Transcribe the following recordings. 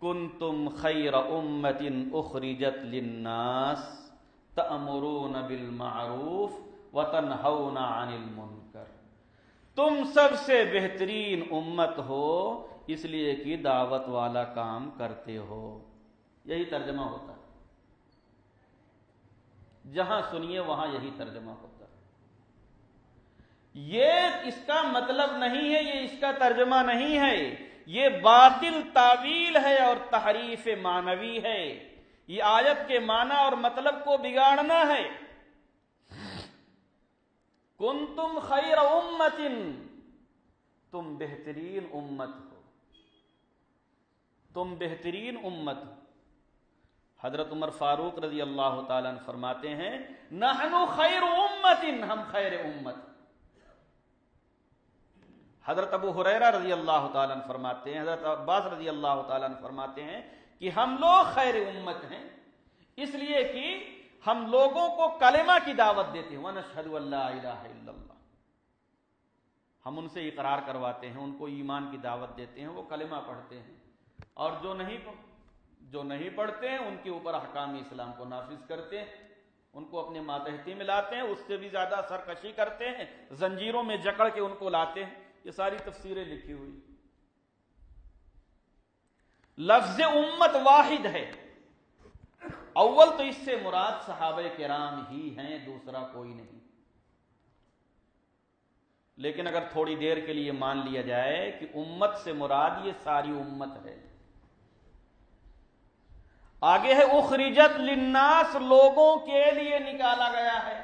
کنتم خیر امۃ اخرجت للناس تأمرون بالمعروف وتنہون عن المنکر، تم سب سے بہترین امت ہو اس لیے کہ دعوت والا کام کرتے ہو۔ یہی ترجمہ ہوتا ہے، جہاں سنیے وہاں یہی ترجمہ ہوتا ہے۔ یہ اس کا مطلب نہیں ہے، یہ اس کا ترجمہ نہیں ہے، یہ باطل تعویل ہے اور تحریف معنوی ہے۔ یہ آیت کے معنی اور مطلب کو بگاڑنا ہے۔ کنتم خیر امت، تم بہترین امت ہو، تم بہترین امت ہو۔ حضرت عمر فاروق رضی اللہ تعالیٰ عنہ فرماتے ہیں نحن خیر امت، ہم خیر امت۔ حضرت ابو ہریرہ رضی اللہ تعالیٰ عنہ فرماتے ہیں، حضرت عباس رضی اللہ تعالیٰ عنہ فرماتے ہیں کہ ہم لوگ خیر امت ہیں اس لیے کہ ہم لوگوں کو کلمہ کی دعوت دیتے ہیں، وَنَشْهَدُ أَن لَا إِلَٰهَ إِلَّا اللَّهُ، ہم ان سے اقرار کرواتے ہیں، ان کو ایمان کی دعوت دیتے ہیں، وہ کلمہ پڑھتے ہیں، اور جو نہیں پڑھتے ہیں ان کے اوپر احکام اسلام کو نافذ کرتے ہیں، ان کو اپنے ماتحتی میں لاتے ہیں، اس سے بھی زیادہ سرکشی کرتے ہیں، زنجیروں میں جکڑ کے ان کو لاتے ہیں۔ یہ ساری تفسیریں لکھی ہوئی۔ لفظ امت واحد ہے، اول تو اس سے مراد صحابہ کرام ہی ہیں، دوسرا کوئی نہیں۔ لیکن اگر تھوڑی دیر کے لیے مان لیا جائے کہ امت سے مراد یہ ساری امت ہے، آگے ہے اخرجت للناس، لوگوں کے لیے نکالا گیا ہے۔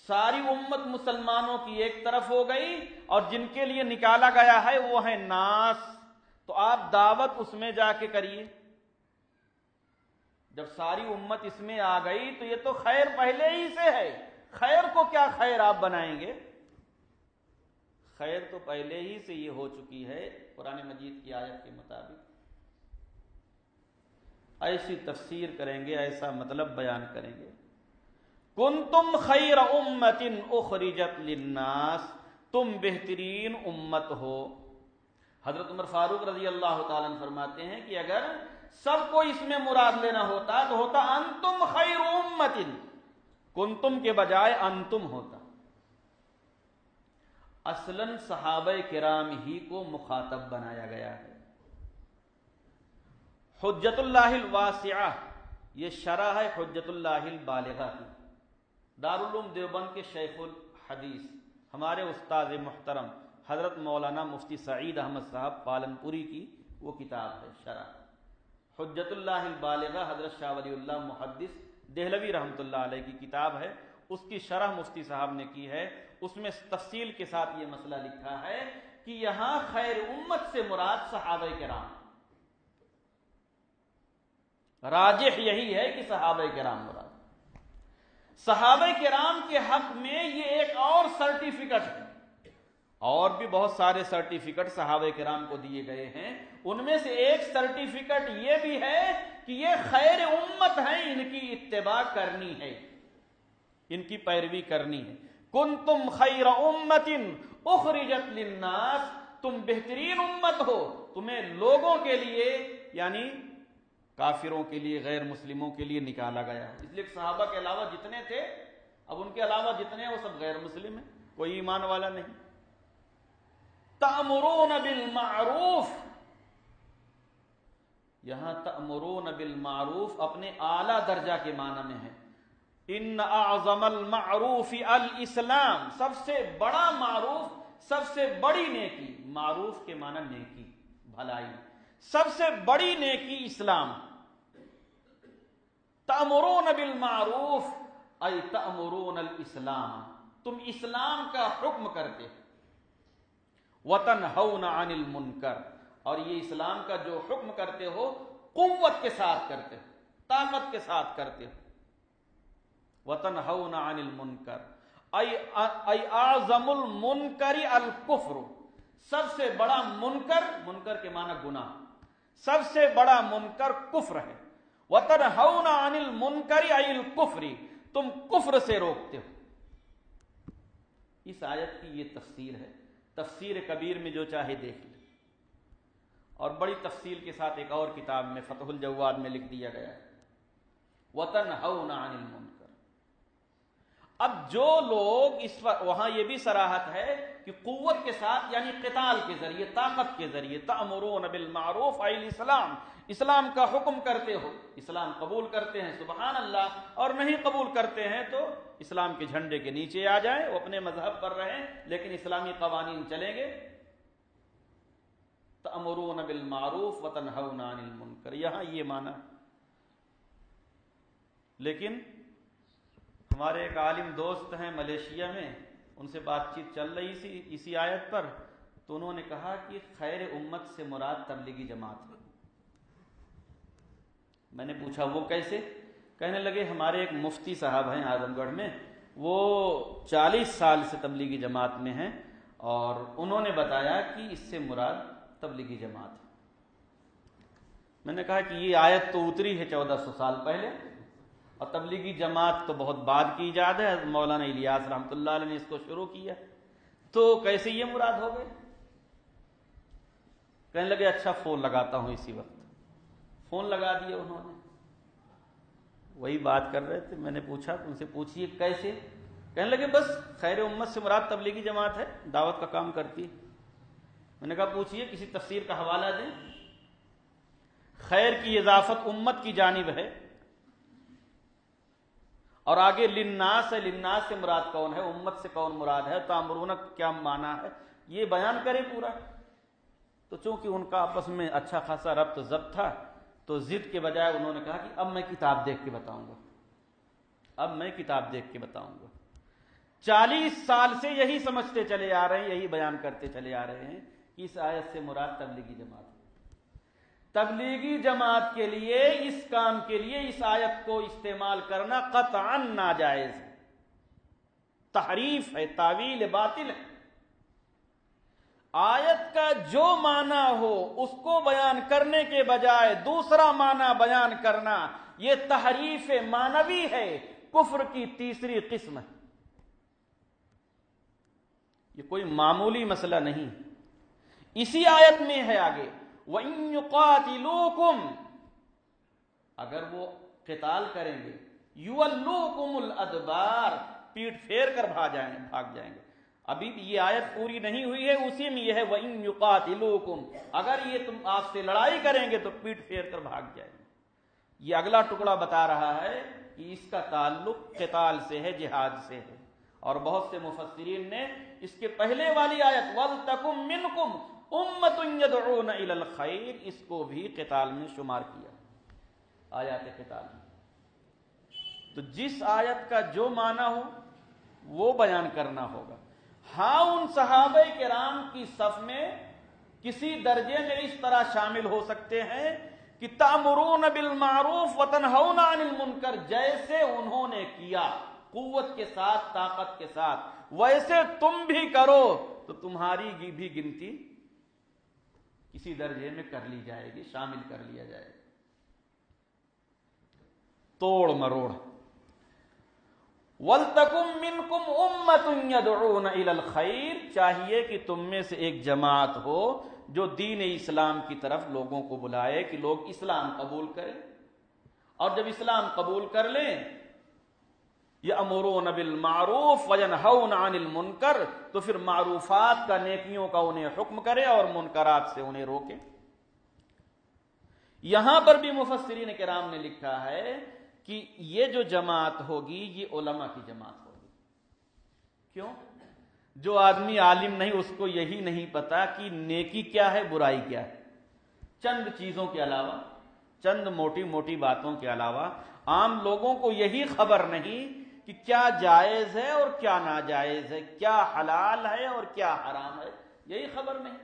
ساری امت مسلمانوں کی ایک طرف ہو گئی اور جن کے لیے نکالا گیا ہے وہ ہے ناس، تو آپ دعوت اس میں جا کے کریے۔ جب ساری امت اس میں آ گئی تو یہ تو خیر پہلے ہی سے ہے، خیر کو کیا خیر آپ بنائیں گے؟ خیر تو پہلے ہی سے یہ ہو چکی ہے قرآن مجید کی آیت کے مطابق۔ ایسی تفسیر کریں گے، ایسا مطلب بیان کریں گے۔ کنتم خیر امت اخرجت للناس، تم بہترین امت ہو۔ حضرت عمر فاروق رضی اللہ تعالیٰ عنہ فرماتے ہیں کہ اگر سب کو اس میں مراد لینا ہوتا تو ہوتا انتم خیر امت، کنتم کے بجائے انتم ہوتا۔ اصلاً صحابہ کرام ہی کو مخاطب بنایا گیا ہے۔ حجت اللہ الواسعہ، یہ شرح ہے حجت اللہ البالغہ کی، دارالعلوم دیوبند کے شیخ الحدیث ہمارے استاد محترم حضرت مولانا مفتی سعید احمد صاحب پالنپوری کی وہ کتاب ہے شرح حجت اللہ البالغہ، حضرت شاہ ولی اللہ محدث دہلوی رحمۃ اللہ علیہ کی کتاب ہے، اس کی شرح مفتی صاحب نے کی ہے۔ اس میں تفصیل کے ساتھ یہ مسئلہ لکھا ہے کہ یہاں خیر امت سے مراد صحابہ کرام، راجح یہی ہے کہ صحابہ کرام مراد۔ صحابہ کرام کے حق میں یہ ایک اور سرٹیفکیٹ ہے، اور بھی بہت سارے سرٹیفکیٹ صحابہ کرام کو دیے گئے ہیں، ان میں سے ایک سرٹیفکیٹ یہ بھی ہے کہ یہ خیر امت ہیں، ان کی اتباع کرنی ہے، ان کی پیروی کرنی ہے۔ کنتم خیر امت اخرجت للناس، تم بہترین امت ہو، تمہیں لوگوں کے لیے یعنی کافروں کے لیے، غیر مسلموں کے لیے نکالا گیا ہے۔ اس لیے صحابہ کے علاوہ جتنے تھے، اب ان کے علاوہ جتنے ہیں وہ سب غیر مسلم ہیں، کوئی ایمان والا نہیں۔ تأمرون بالمعروف، یہاں تأمرون بالمعروف اپنے اعلیٰ درجہ کے معنی میں ہے۔ ان اعظم المعروف الاسلام، سب سے بڑا معروف، سب سے بڑی نیکی، معروف کے معنی نیکی، بھلائی، سب سے بڑی نیکی اسلام۔ تأمرون بالمعروف ای تأمرون الاسلام، تم اسلام کا حکم کرتے ہو، وتنہون عن المنکر، اور یہ اسلام کا جو حکم کرتے ہو قوت کے ساتھ کرتے ہو، طاقت کے ساتھ کرتے ہو۔ وتنہون عن المنکر ای اعظم المنکر الکفر، سب سے بڑا منکر، منکر کے معنی گناہ، سب سے بڑا منکر کفر ہے۔ وتنہون عن المنکر ای الکفر، تم کفر سے روکتے ہو۔ اس آیت کی یہ تفسیر ہے، تفسیر کبیر میں جو چاہے دیکھ لے۔ اور بڑی تفصیل کے ساتھ ایک اور کتاب میں فتح الجواد میں لکھ دیا گیا ہے وَتَنْهَوْنَ عَنِ الْمُنْكَرِ۔ اب جو لوگ اس وہاں یہ بھی صراحت ہے کہ قوت کے ساتھ یعنی قتال کے ذریعے، طاقت کے ذریعے، تأمرون بالمعروف ای الاسلام، اسلام کا حکم کرتے ہو، اسلام قبول کرتے ہیں سبحان اللہ، اور نہیں قبول کرتے ہیں تو اسلام کے جھنڈے کے نیچے آ جائیں، وہ اپنے مذہب پر رہیں لیکن اسلامی قوانین چلیں گے۔ تأمرون بالمعروف وتنہون عن المنکر، یہاں یہ معنی۔ لیکن ہمارے ایک عالم دوست ہیں ملیشیا میں، ان سے بات چیت چل رہی تھی اسی آیت پر، تو انہوں نے کہا کہ خیر امت سے مراد تبلیغی جماعت ہے۔ میں نے پوچھا وہ کیسے؟ کہنے لگے ہمارے ایک مفتی صاحب ہیں اعظم گڑھ میں، وہ 40 سال سے تبلیغی جماعت میں ہیں، اور انہوں نے بتایا کہ اس سے مراد تبلیغی جماعت ہے۔ میں نے کہا کہ یہ آیت تو اتری ہے 1400 سال پہلے، اور تبلیغی جماعت تو بہت بعد کی ایجاد ہے، مولانا الیاس رحمۃ اللہ علیہ نے اس کو شروع کیا، تو کیسے یہ مراد ہو گئے؟ کہنے لگے اچھا فون لگاتا ہوں اسی وقت۔ فون لگا دیا انہوں نے، وہی بات کر رہے تھے۔ میں نے پوچھا ان سے پوچھیے کیسے؟ کہنے لگے بس خیر امت سے مراد تبلیغی جماعت ہے، دعوت کا کام کرتی ہے۔ میں نے کہا پوچھیے کسی تفسیر کا حوالہ دیں۔ خیر کی اضافت امت کی جانب ہے، اور آگے للناس ہے، للناس سے مراد کون ہے، امت سے کون مراد ہے، تامرون کیا معنی ہے، یہ بیان کرے پورا۔ تو چونکہ ان کا آپس میں اچھا خاصا ربط ضبط تھا، تو ضد کے بجائے انہوں نے کہا کہ اب میں کتاب دیکھ کے بتاؤں گا، اب میں کتاب دیکھ کے بتاؤں گا۔ 40 سال سے یہی سمجھتے چلے آ رہے ہیں، یہی بیان کرتے چلے آ رہے ہیں کہ اس آیت سے مراد تبلیغی جماعت ہے۔ تبلیغی جماعت کے لیے، اس کام کے لیے اس آیت کو استعمال کرنا قطعاً ناجائز ہے، تحریف ہے، تاویل باطل ہے۔ آیت کا جو معنی ہو اس کو بیان کرنے کے بجائے دوسرا معنی بیان کرنا، یہ تحریف معنوی ہے، کفر کی تیسری قسم ہے۔ یہ کوئی معمولی مسئلہ نہیں۔ اسی آیت میں ہے آگے وَإِن يُقَاتِلُوكُمْ، اگر وہ قتال کریں گے، يُوَلُّوكُمُ الْأَدْبَارِ، پیٹ پھیر کر بھاگ جائیں گے۔ ابھی بھی یہ آیت پوری نہیں ہوئی ہے، اسی میں یہ ہے وَإِن يُقَاتِلُوكُمْ، اگر یہ تم آپ سے لڑائی کریں گے تو پیٹ پھیر کر بھاگ جائیں گے۔ یہ اگلا ٹکڑا بتا رہا ہے کہ اس کا تعلق قتال سے ہے، جہاد سے ہے، اور بہت سے مفسرین نے اس کے پہلے والی آیت وَلْتَكُمْ مِنْكُمْ أُمَّةٌ يَدْعُونَ إِلَى الْخَيْرِ، اس کو بھی قتال میں شمار کیا، آیات قتال میں۔ تو جس آیت کا جو معنی ہو وہ بیان کرنا ہوگا۔ ہاں ان صحابہ کرام کی صف میں کسی درجے میں اس طرح شامل ہو سکتے ہیں کہ تأمرون بالمعروف وتنہون عن المنکر، جیسے انہوں نے کیا قوت کے ساتھ، طاقت کے ساتھ، ویسے تم بھی کرو، تو تمہاری بھی گنتی کسی درجے میں کر لی جائے گی، شامل کر لیا جائے گا۔ توڑ مروڑ وَلْتَكُمْ مِنْكُمْ أُمَّةٌ يَدْعُونَ إِلَى الْخَيْرِ، چاہیے کہ تم میں سے ایک جماعت ہو جو دین اسلام کی طرف لوگوں کو بلائے کہ لوگ اسلام قبول کریں، اور جب اسلام قبول کر لیں یأمرون بالمعروف وینہون عن المنکر، تو پھر معروفات کا، نیکیوں کا انہیں حکم کرے اور منکرات سے انہیں روکے۔ یہاں پر بھی مفسرین کرام نے لکھا ہے کہ یہ جو جماعت ہوگی یہ علماء کی جماعت ہوگی۔ کیوں؟ جو آدمی عالم نہیں اس کو یہی نہیں پتا کہ نیکی کیا ہے، برائی کیا ہے، چند چیزوں کے علاوہ، چند موٹی موٹی باتوں کے علاوہ عام لوگوں کو یہی خبر نہیں کہ کیا جائز ہے اور کیا ناجائز ہے، کیا حلال ہے اور کیا حرام ہے، یہی خبر نہیں۔